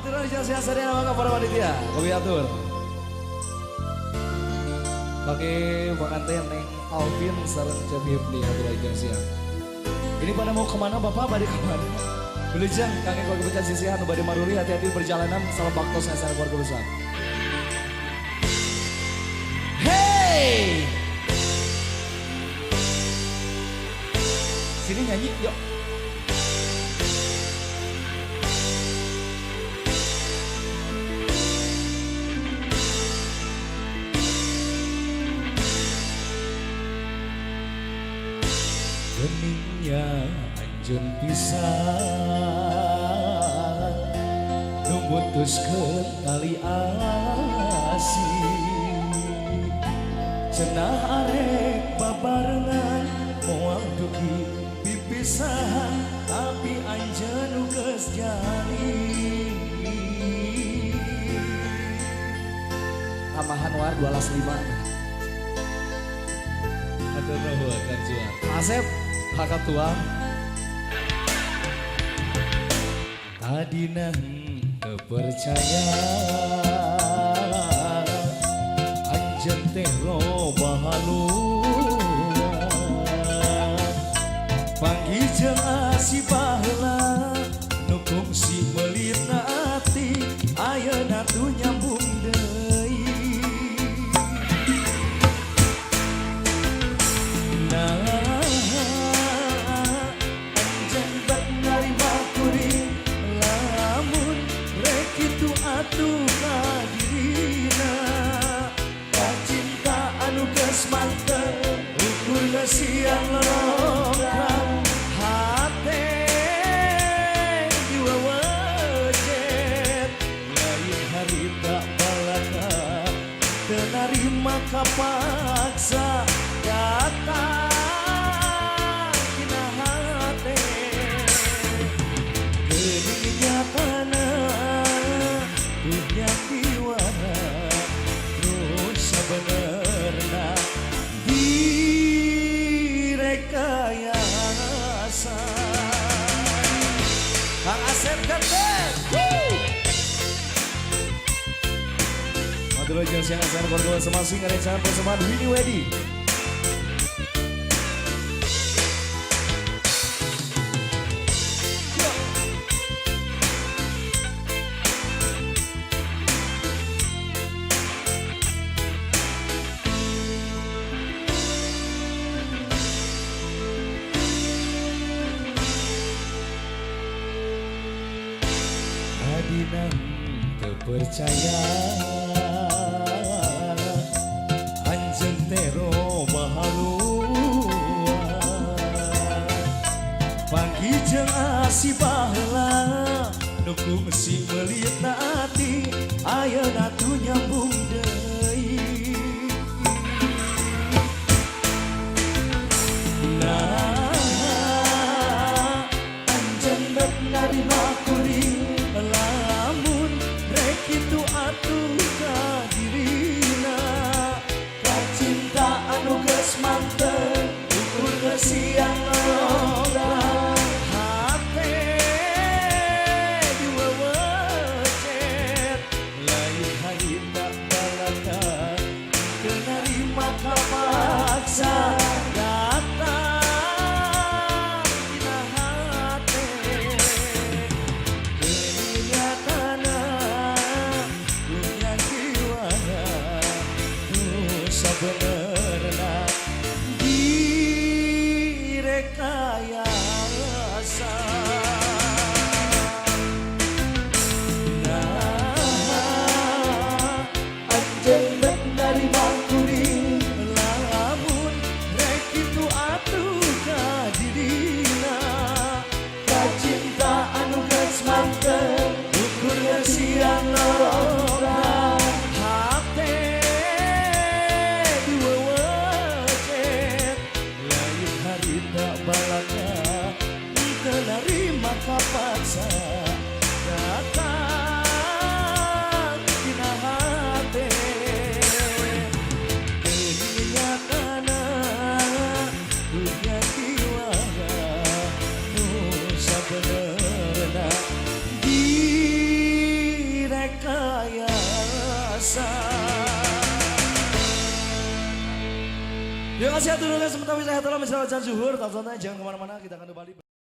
Aturan jasa sadaya maka para panitia, kami atur. Bagi pengantin Neng Alvin sareng Jamib di aturan jasa. Ini pada mau kemana Bapak? Pada kemana? Belejang, kami keluarga besar sisihan, pada maruri hati-hati perjalanan, salam baktos yang sana keluarga besar. Hey! Sini nyanyi, yuk. Beningnya anjun pisan numutuskeun tali asih cenah arek babarengan moal dugi pipisahan tapi anjeun geus jani tambahan war 12.5 Aduh nuhun Kang Juan Asep kakak tua tadina teu percaya anjeun teh loba halua panggih jeung asi baheula nu kungsi meulitna ati ayeuna tu nyambung deui atuh kadirina kacinta anu geus mantep ukurna siang lorokang hate diwawajet lain harita balaka teu narima kapaksa datang dina hate geuning nyatana yang diwana terus sebenerna direkayasa Kang Asep Ganten Madura jeung siang asan keluarga masing-masing ngarencangan persembahan Winnie Wedi Adinang teu percaya anjeun teh loba halua panggih jeung asi baheula nu kungsi meulitna ati ayeuna tu nyambung deui anjeun rek narima kuring lamun rek kitu atuh kadirina kacinta anu geus mantep ukur siang lorokang hate diwawajet asa. Terima kasih atur sementara saya telah misalnya zuhur, jangan kemana-mana, kita akan kembali.